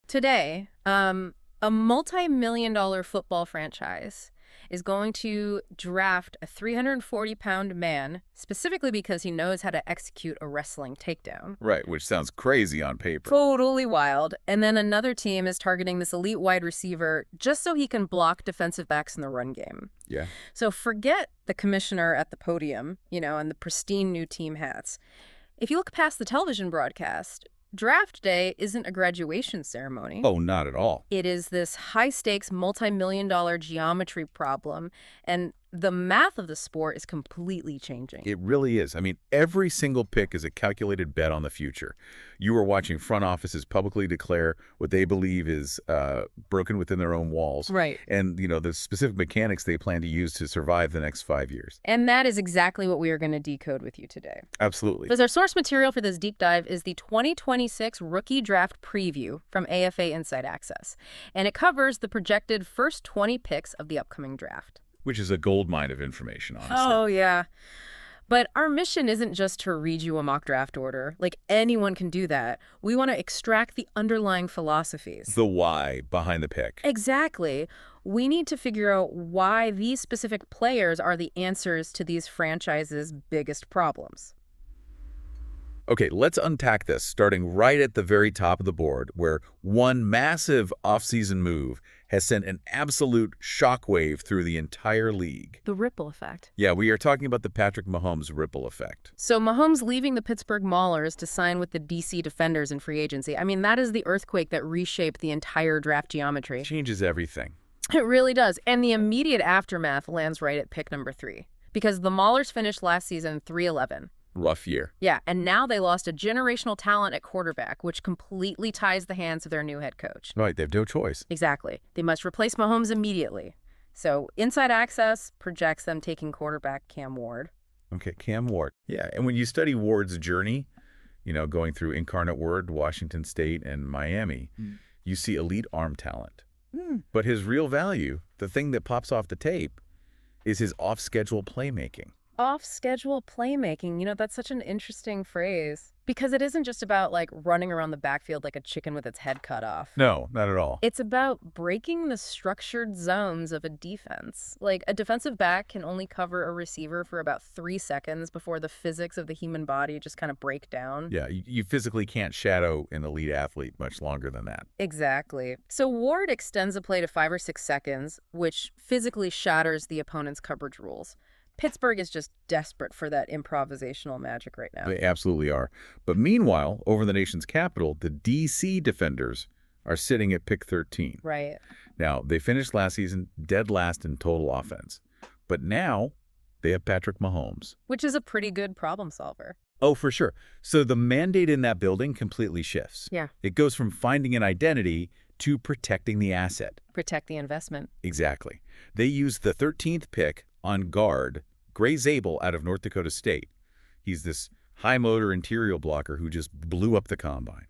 Today, a multi-million-dollar football franchise is going to draft a 340-pound man specifically because he knows how to execute a wrestling takedown. Right, which sounds crazy on paper. Totally wild. And then another team is targeting this elite wide receiver just so he can block defensive backs in the run game. Yeah. So forget the commissioner at the podium, and the pristine new team hats. If you look past the television broadcast, draft day isn't a graduation ceremony. Oh, not at all. It is this high-stakes, multi-million-dollar geometry problem, and the math of the sport is completely changing. It really is. I mean, every single pick is a calculated bet on the future. You are watching front offices publicly declare what they believe is broken within their own walls. Right. And, the specific mechanics they plan to use to survive the next 5 years. And that is exactly what we are going to decode with you today. Absolutely. Because our source material for this deep dive is the 2026 Rookie Draft Preview from AFA Inside Access. And it covers the projected first 20 picks of the upcoming draft. Which is a goldmine of information, honestly. Oh, yeah. But our mission isn't just to read you a mock draft order. Like, anyone can do that. We want to extract the underlying philosophies. The why behind the pick. Exactly. We need to figure out why these specific players are the answers to these franchises' biggest problems. Okay, let's unpack this, starting right at the very top of the board, where one massive offseason move has sent an absolute shockwave through the entire league. The ripple effect. Yeah, we are talking about the Patrick Mahomes ripple effect. So Mahomes leaving the Pittsburgh Maulers to sign with the DC Defenders in free agency. I mean, that is the earthquake that reshaped the entire draft geometry. Changes everything. It really does. And the immediate aftermath lands right at pick number 3. Because the Maulers finished last season 3-11. Rough year. Yeah, and now they lost a generational talent at quarterback, which completely ties the hands of their new head coach. Right, they have no choice. Exactly. They must replace Mahomes immediately. So Inside Access projects them taking quarterback Cam Ward. Okay, Cam Ward. Yeah, and when you study Ward's journey, going through Incarnate Word, Washington State, and Miami, you see elite arm talent. But his real value, the thing that pops off the tape, is his off-schedule playmaking. Off-schedule playmaking, that's such an interesting phrase. Because it isn't just about, running around the backfield like a chicken with its head cut off. No, not at all. It's about breaking the structured zones of a defense. Like, a defensive back can only cover a receiver for about 3 seconds before the physics of the human body just kind of break down. Yeah, you physically can't shadow an elite athlete much longer than that. Exactly. So Ward extends a play to 5 or 6 seconds, which physically shatters the opponent's coverage rules. Pittsburgh is just desperate for that improvisational magic right now. They absolutely are. But meanwhile, over the nation's capital, the DC Defenders are sitting at pick 13. Right. Now, they finished last season dead last in total offense. But now they have Patrick Mahomes. Which is a pretty good problem solver. Oh, for sure. So the mandate in that building completely shifts. Yeah. It goes from finding an identity to protecting the asset. Protect the investment. Exactly. They used the 13th pick on guard, Gray Zabel out of North Dakota State. He's this high-motor interior blocker who just blew up the combine.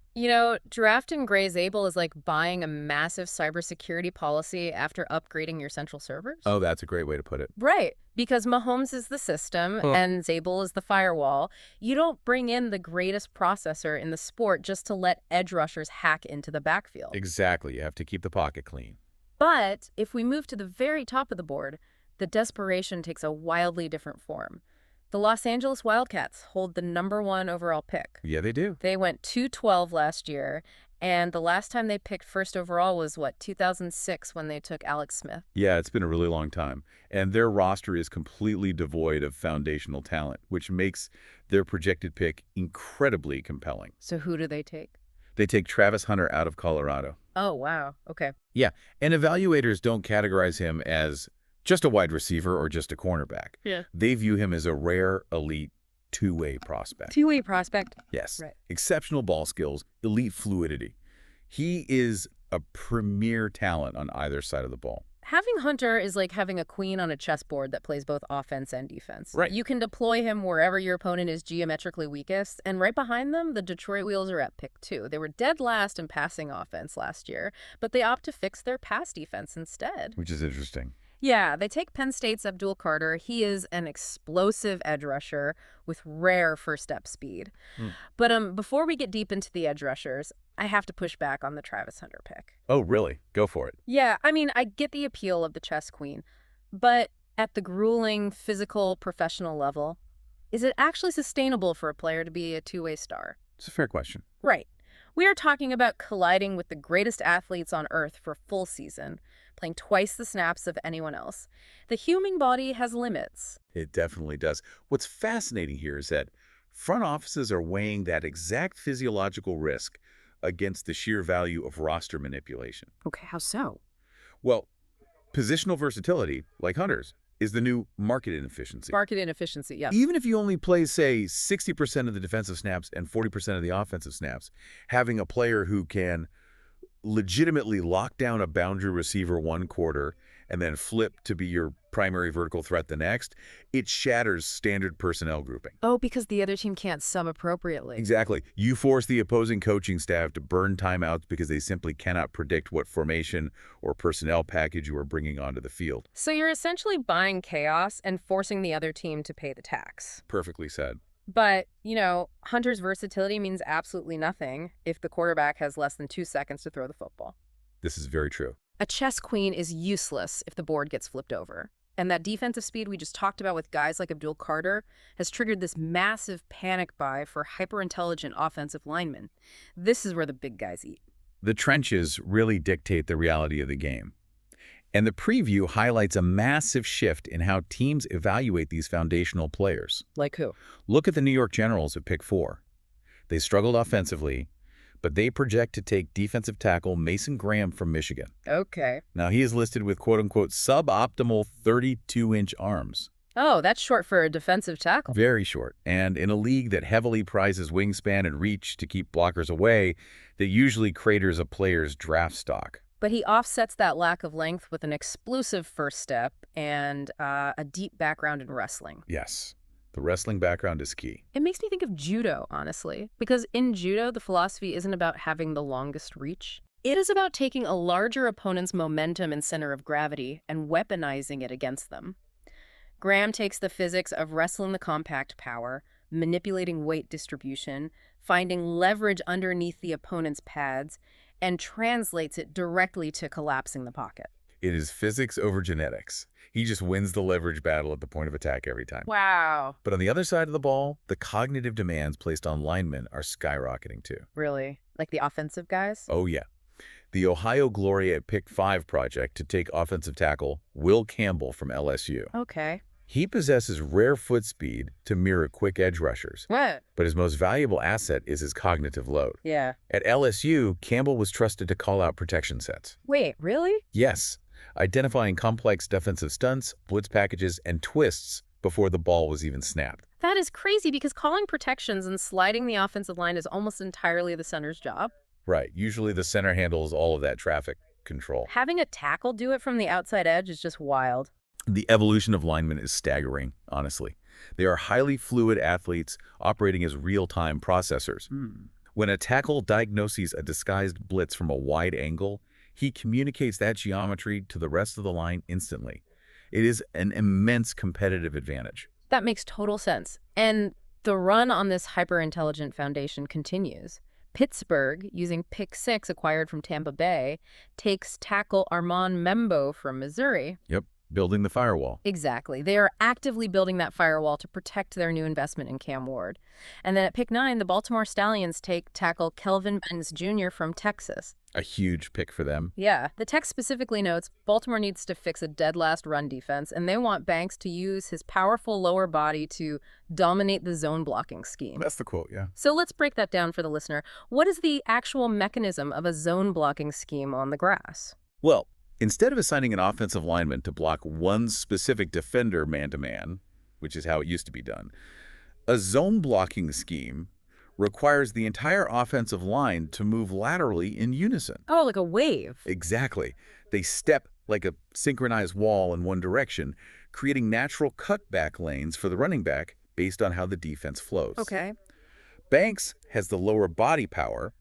Drafting Gray Zabel is like buying a massive cybersecurity policy after upgrading your central servers. Oh, that's a great way to put it. Right, because Mahomes is the system and Zabel is the firewall. You don't bring in the greatest processor in the sport just to let edge rushers hack into the backfield. Exactly. You have to keep the pocket clean. But if we move to the very top of the board, the desperation takes a wildly different form. The Los Angeles Wildcats hold the #1 overall pick. Yeah, they do. They went 2-12 last year, and the last time they picked first overall was, 2006 when they took Alex Smith. Yeah, it's been a really long time. And their roster is completely devoid of foundational talent, which makes their projected pick incredibly compelling. So who do they take? They take Travis Hunter out of Colorado. Oh, wow. Okay. Yeah, and evaluators don't categorize him as just a wide receiver or just a cornerback. Yeah. They view him as a rare, elite, two-way prospect. Two-way prospect. Yes. Right. Exceptional ball skills, elite fluidity. He is a premier talent on either side of the ball. Having Hunter is like having a queen on a chessboard that plays both offense and defense. Right. You can deploy him wherever your opponent is geometrically weakest, and right behind them, the Detroit Wheels are at pick 2. They were dead last in passing offense last year, but they opt to fix their pass defense instead. Which is interesting. Yeah, they take Penn State's Abdul Carter. He is an explosive edge rusher with rare first step speed. Hmm. But before we get deep into the edge rushers, I have to push back on the Travis Hunter pick. Oh, really? Go for it. Yeah, I mean, I get the appeal of the chess queen, but at the grueling physical professional level, is it actually sustainable for a player to be a two-way star? It's a fair question. Right. We are talking about colliding with the greatest athletes on earth for a full season, playing twice the snaps of anyone else. The human body has limits. It definitely does. What's fascinating here is that front offices are weighing that exact physiological risk against the sheer value of roster manipulation. Okay, how so? Well, positional versatility, like Hunter's, is the new market inefficiency. Market inefficiency, yes. Even if you only play, say, 60% of the defensive snaps and 40% of the offensive snaps, having a player who can legitimately lock down a boundary receiver one quarter and then flip to be your primary vertical threat the next, it shatters standard personnel grouping. Oh, because the other team can't sub appropriately. Exactly. You force the opposing coaching staff to burn timeouts because they simply cannot predict what formation or personnel package you are bringing onto the field. So you're essentially buying chaos and forcing the other team to pay the tax. Perfectly said. But, Hunter's versatility means absolutely nothing if the quarterback has less than 2 seconds to throw the football. This is very true. A chess queen is useless if the board gets flipped over. And that defensive speed we just talked about with guys like Abdul Carter has triggered this massive panic buy for hyper-intelligent offensive linemen. This is where the big guys eat. The trenches really dictate the reality of the game. And the preview highlights a massive shift in how teams evaluate these foundational players. Like who? Look at the New York Generals at pick 4. They struggled offensively, but they project to take defensive tackle Mason Graham from Michigan. Okay. Now, he is listed with quote-unquote suboptimal 32-inch arms. Oh, that's short for a defensive tackle. Very short. And in a league that heavily prizes wingspan and reach to keep blockers away, that usually craters a player's draft stock. But he offsets that lack of length with an explosive first step and a deep background in wrestling. Yes. The wrestling background is key. It makes me think of judo, honestly, because in judo, the philosophy isn't about having the longest reach. It is about taking a larger opponent's momentum and center of gravity and weaponizing it against them. Graham takes the physics of wrestling the compact power, manipulating weight distribution, finding leverage underneath the opponent's pads, and translates it directly to collapsing the pocket. It is physics over genetics. He just wins the leverage battle at the point of attack every time. Wow. But on the other side of the ball, the cognitive demands placed on linemen are skyrocketing too. Really? Like the offensive guys? Oh, yeah. The Ohio Glory at Pick 5 project to take offensive tackle Will Campbell from LSU. Okay. He possesses rare foot speed to mirror quick edge rushers. What? But his most valuable asset is his cognitive load. Yeah. At LSU, Campbell was trusted to call out protection sets. Wait, really? Yes, identifying complex defensive stunts, blitz packages, and twists before the ball was even snapped. That is crazy because calling protections and sliding the offensive line is almost entirely the center's job. Right. Usually the center handles all of that traffic control. Having a tackle do it from the outside edge is just wild. The evolution of linemen is staggering, honestly. They are highly fluid athletes operating as real-time processors. When a tackle diagnoses a disguised blitz from a wide angle, he communicates that geometry to the rest of the line instantly. It is an immense competitive advantage. That makes total sense. And the run on this hyper-intelligent foundation continues. Pittsburgh, using pick 6 acquired from Tampa Bay, takes tackle Armand Membo from Missouri. Yep, building the firewall. Exactly. They are actively building that firewall to protect their new investment in Cam Ward. And then at pick 9, the Baltimore Stallions take tackle Kelvin Benz Jr. from Texas. A huge pick for them. Yeah. The text specifically notes Baltimore needs to fix a dead last run defense, and they want Banks to use his powerful lower body to dominate the zone blocking scheme. That's the quote, yeah. So let's break that down for the listener. What is the actual mechanism of a zone blocking scheme on the grass? Well, instead of assigning an offensive lineman to block one specific defender man-to-man, which is how it used to be done, a zone blocking scheme requires the entire offensive line to move laterally in unison. Oh, like a wave. Exactly. They step like a synchronized wall in one direction, creating natural cutback lanes for the running back based on how the defense flows. Okay. Banks has the lower body power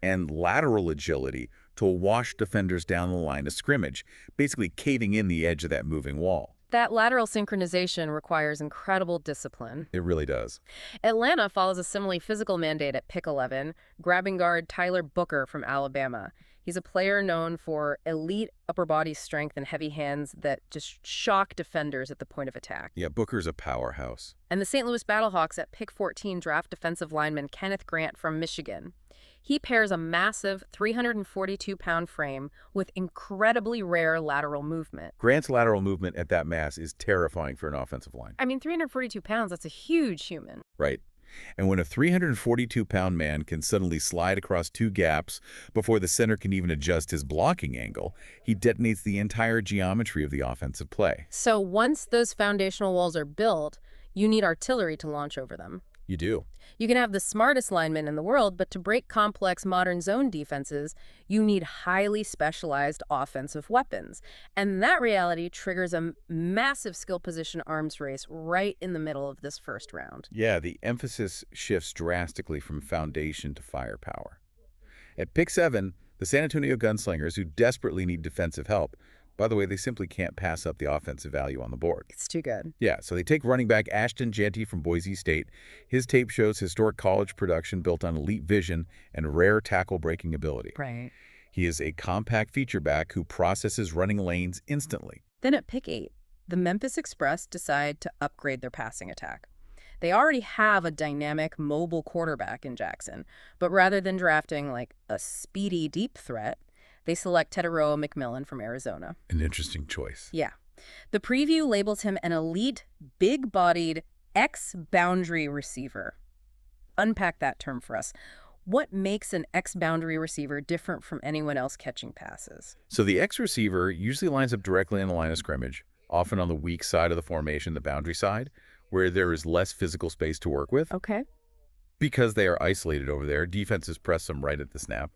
and lateral agility to wash defenders down the line of scrimmage, basically caving in the edge of that moving wall. That lateral synchronization requires incredible discipline. It really does. Atlanta follows a similarly physical mandate at pick 11, grabbing guard Tyler Booker from Alabama. He's a player known for elite upper body strength and heavy hands that just shock defenders at the point of attack. Yeah, Booker's a powerhouse. And the St. Louis Battlehawks at pick 14 draft defensive lineman Kenneth Grant from Michigan. He pairs a massive 342-pound frame with incredibly rare lateral movement. Grant's lateral movement at that mass is terrifying for an offensive line. I mean, 342 pounds, that's a huge human. Right. And when a 342-pound man can suddenly slide across two gaps before the center can even adjust his blocking angle, he detonates the entire geometry of the offensive play. So once those foundational walls are built, you need artillery to launch over them. You do. You can have the smartest linemen in the world, but to break complex modern zone defenses, you need highly specialized offensive weapons. And that reality triggers a massive skill position arms race right in the middle of this first round. Yeah, the emphasis shifts drastically from foundation to firepower. At pick 7, the San Antonio Gunslingers, who desperately need defensive help, by the way, they simply can't pass up the offensive value on the board. It's too good. Yeah, so they take running back Ashton Jeanty from Boise State. His tape shows historic college production built on elite vision and rare tackle-breaking ability. Right. He is a compact feature back who processes running lanes instantly. Then at pick 8, the Memphis Express decide to upgrade their passing attack. They already have a dynamic, mobile quarterback in Jackson, but rather than drafting like a speedy deep threat, they select Teteroa McMillan from Arizona. An interesting choice. Yeah. The preview labels him an elite, big-bodied, X-boundary receiver. Unpack that term for us. What makes an X-boundary receiver different from anyone else catching passes? So the X receiver usually lines up directly in the line of scrimmage, often on the weak side of the formation, the boundary side, where there is less physical space to work with. Okay. Because they are isolated over there, defenses press them right at the snap.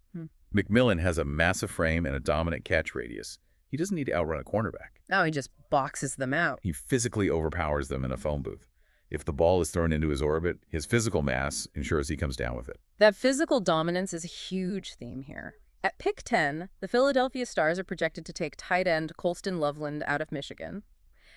McMillan has a massive frame and a dominant catch radius. He doesn't need to outrun a cornerback. Oh, he just boxes them out. He physically overpowers them in a phone booth. If the ball is thrown into his orbit, his physical mass ensures he comes down with it. That physical dominance is a huge theme here. At pick 10, the Philadelphia Stars are projected to take tight end Colston Loveland out of Michigan.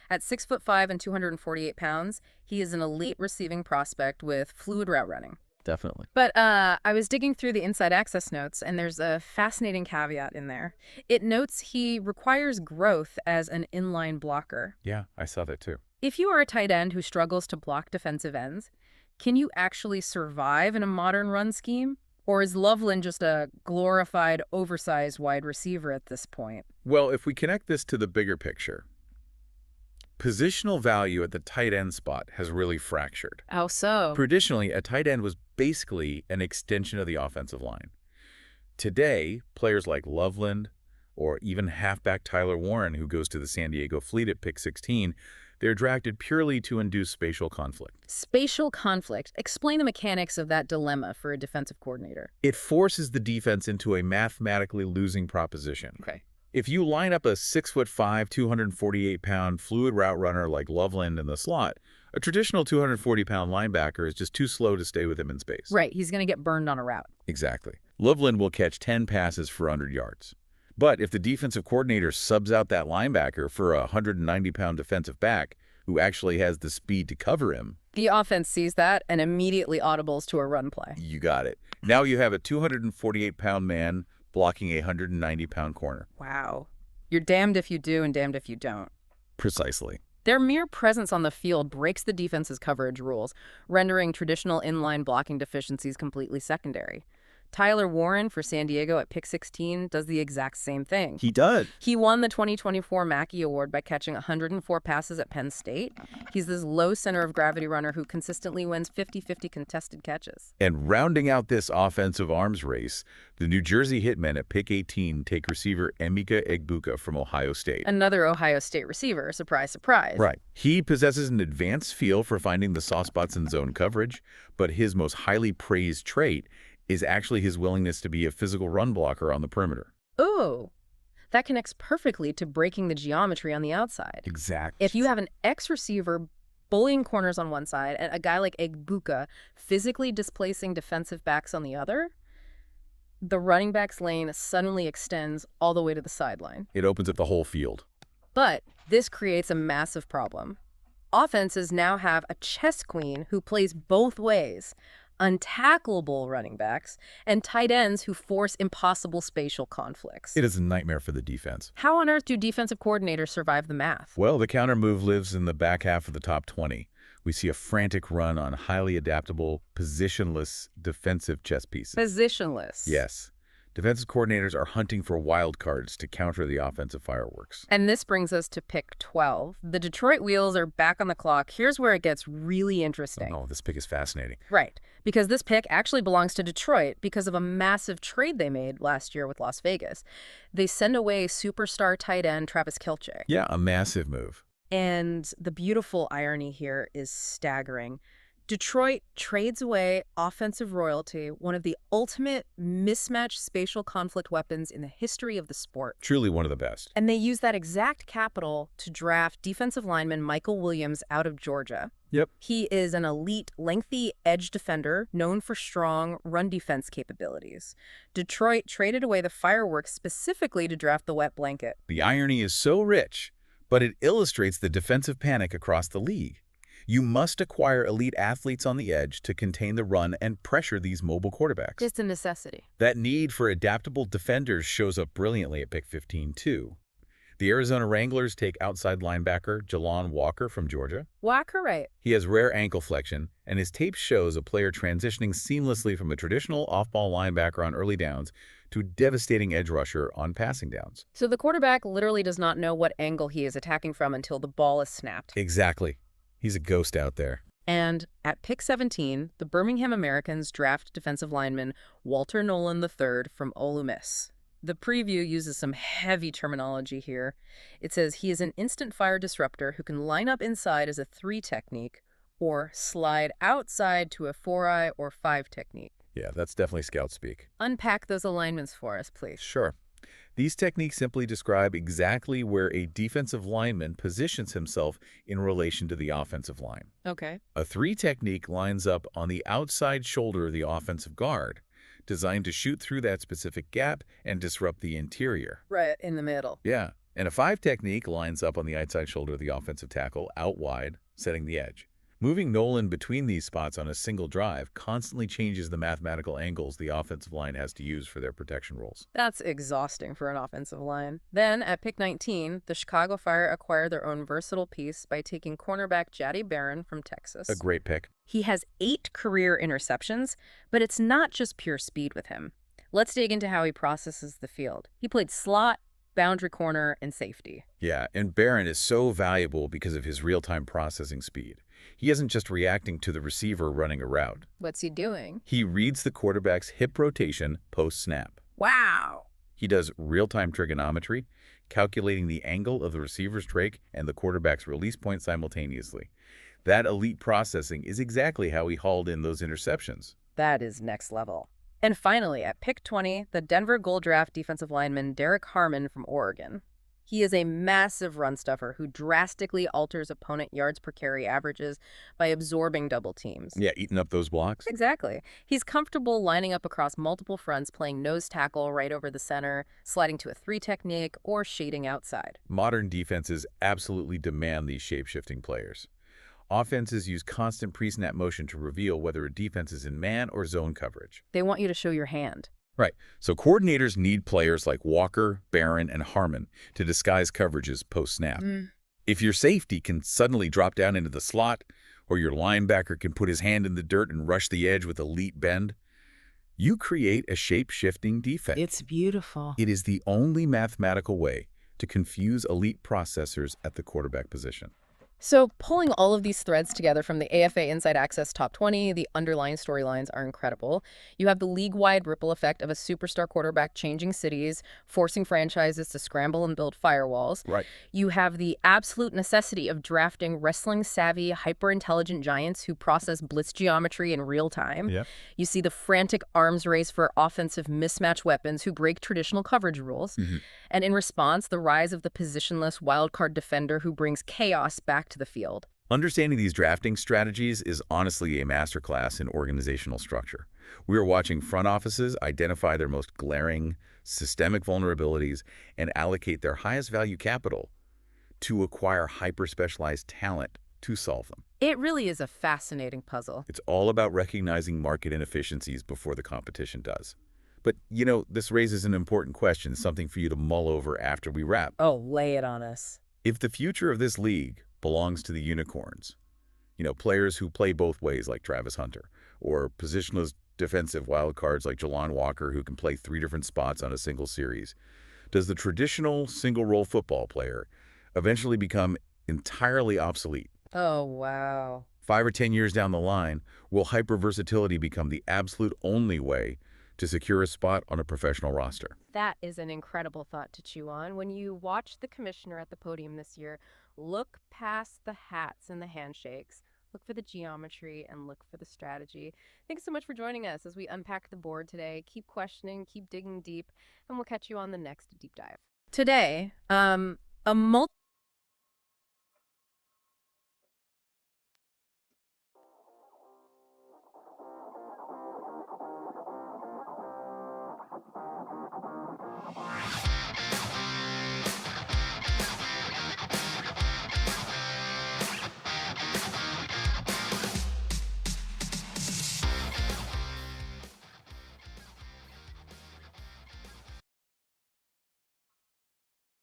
At 6'5" and 248 pounds, he is an elite receiving prospect with fluid route running. Definitely. But I was digging through the Inside Access notes, and there's a fascinating caveat in there. It notes he requires growth as an inline blocker. Yeah, I saw that too. If you are a tight end who struggles to block defensive ends, can you actually survive in a modern run scheme? Or is Loveland just a glorified, oversized wide receiver at this point? Well, if we connect this to the bigger picture, positional value at the tight end spot has really fractured. How so? Traditionally, a tight end was basically an extension of the offensive line. Today, players like Loveland or even halfback Tyler Warren, who goes to the San Diego Fleet at pick 16, they're drafted purely to induce spatial conflict. Spatial conflict. Explain the mechanics of that dilemma for a defensive coordinator. It forces the defense into a mathematically losing proposition. Okay. If you line up a 6'5", 248-pound fluid route runner like Loveland in the slot, a traditional 240-pound linebacker is just too slow to stay with him in space. Right, he's going to get burned on a route. Exactly. Loveland will catch 10 passes for 100 yards. But if the defensive coordinator subs out that linebacker for a 190-pound defensive back who actually has the speed to cover him, the offense sees that and immediately audibles to a run play. You got it. Now you have a 248-pound man blocking a 190-pound corner. Wow. You're damned if you do and damned if you don't. Precisely. Their mere presence on the field breaks the defense's coverage rules, rendering traditional inline blocking deficiencies completely secondary. Tyler Warren for San Diego at pick 16 does the exact same thing. He does. He won the 2024 Mackey Award by catching 104 passes at Penn State. He's this low center of gravity runner who consistently wins 50-50 contested catches. And rounding out this offensive arms race, the New Jersey Hitmen at pick 18 take receiver Emeka Egbuka from Ohio State. Another Ohio State receiver, surprise, surprise. Right. He possesses an advanced feel for finding the soft spots in zone coverage, but his most highly praised trait is actually his willingness to be a physical run blocker on the perimeter. Oh, that connects perfectly to breaking the geometry on the outside. Exactly. If you have an X-receiver bullying corners on one side and a guy like Egbuka physically displacing defensive backs on the other, the running back's lane suddenly extends all the way to the sideline. It opens up the whole field. But this creates a massive problem. Offenses now have a chess queen who plays both ways, untackleable running backs, and tight ends who force impossible spatial conflicts. It is a nightmare for the defense. How on earth do defensive coordinators survive the math? Well, the counter move lives in the back half of the top 20. We see a frantic run on highly adaptable, positionless defensive chess pieces. Positionless. Yes. Defensive coordinators are hunting for wild cards to counter the offensive fireworks. And this brings us to pick 12. The Detroit Wheels are back on the clock. Here's where it gets really interesting. Oh, this pick is fascinating. Right, because this pick actually belongs to Detroit because of a massive trade they made last year with Las Vegas. They send away superstar tight end Travis Kelce. Yeah, a massive move. And the beautiful irony here is staggering. Detroit trades away offensive royalty, one of the ultimate mismatched spatial conflict weapons in the history of the sport. Truly one of the best. And they use that exact capital to draft defensive lineman Michael Williams out of Georgia. Yep. He is an elite, lengthy edge defender known for strong run defense capabilities. Detroit traded away the fireworks specifically to draft the wet blanket. The irony is so rich, but it illustrates the defensive panic across the league. You must acquire elite athletes on the edge to contain the run and pressure these mobile quarterbacks. It's a necessity. That need for adaptable defenders shows up brilliantly at pick 15, too. The Arizona Wranglers take outside linebacker Jalon Walker from Georgia. Walker, right. He has rare ankle flexion, and his tape shows a player transitioning seamlessly from a traditional off-ball linebacker on early downs to a devastating edge rusher on passing downs. So the quarterback literally does not know what angle he is attacking from until the ball is snapped. Exactly. He's a ghost out there. And at pick 17, the Birmingham Americans draft defensive lineman Walter Nolan III from Ole Miss. The preview uses some heavy terminology here. It says he is an instant fire disruptor who can line up inside as a 3 technique or slide outside to a 4-eye or 5 technique. Yeah, that's definitely scout speak. Unpack those alignments for us, please. Sure. These techniques simply describe exactly where a defensive lineman positions himself in relation to the offensive line. Okay. A 3 technique lines up on the outside shoulder of the offensive guard, designed to shoot through that specific gap and disrupt the interior. Right in the middle. Yeah. And a 5 technique lines up on the outside shoulder of the offensive tackle, out wide, setting the edge. Moving Nolan between these spots on a single drive constantly changes the mathematical angles the offensive line has to use for their protection roles. That's exhausting for an offensive line. Then, at pick 19, the Chicago Fire acquire their own versatile piece by taking cornerback Jaddy Barron from Texas. A great pick. He has 8 career interceptions, but it's not just pure speed with him. Let's dig into how he processes the field. He played slot, boundary corner, and safety. Yeah, and Barron is so valuable because of his real-time processing speed. He isn't just reacting to the receiver running a route. What's he doing? He reads the quarterback's hip rotation post-snap. Wow! He does real-time trigonometry, calculating the angle of the receiver's drake and the quarterback's release point simultaneously. That elite processing is exactly how he hauled in those interceptions. That is next level. And finally, at pick 20, the Denver Gold Draft defensive lineman Derek Harmon from Oregon. He is a massive run stuffer who drastically alters opponent yards per carry averages by absorbing double teams. Yeah, eating up those blocks. Exactly. He's comfortable lining up across multiple fronts, playing nose tackle right over the center, sliding to a 3 technique, or shading outside. Modern defenses absolutely demand these shape-shifting players. Offenses use constant pre-snap motion to reveal whether a defense is in man or zone coverage. They want you to show your hand. Right. So coordinators need players like Walker, Barron, and Harmon to disguise coverages post-snap. If your safety can suddenly drop down into the slot, or your linebacker can put his hand in the dirt and rush the edge with elite bend, you create a shape-shifting defense. It's beautiful. It is the only mathematical way to confuse elite processors at the quarterback position. So pulling all of these threads together from the AFA Inside Access Top 20, the underlying storylines are incredible. You have the league-wide ripple effect of a superstar quarterback changing cities, forcing franchises to scramble and build firewalls. Right. You have the absolute necessity of drafting wrestling-savvy, hyper-intelligent giants who process blitz geometry in real time. Yep. You see the frantic arms race for offensive mismatch weapons who break traditional coverage rules. And in response, the rise of the positionless wildcard defender who brings chaos back to the field. Understanding these drafting strategies is honestly a masterclass in organizational structure. We are watching front offices identify their most glaring, systemic vulnerabilities and allocate their highest value capital to acquire hyper-specialized talent to solve them. It really is a fascinating puzzle. It's all about recognizing market inefficiencies before the competition does. But, this raises an important question, something for you to mull over after we wrap. Oh, lay it on us. If the future of this league belongs to the unicorns, players who play both ways like Travis Hunter, or positionless defensive wildcards like Jalon Walker who can play 3 different spots on a single series, does the traditional single-role football player eventually become entirely obsolete? Oh, wow. 5 or 10 years down the line, will hyper-versatility become the absolute only way to secure a spot on a professional roster? That is an incredible thought to chew on. When you watch the commissioner at the podium this year, look past the hats and the handshakes, look for the geometry, and look for the strategy. Thanks so much for joining us as we unpack the board today. Keep questioning, keep digging deep, and we'll catch you on the next deep dive. Today, a multi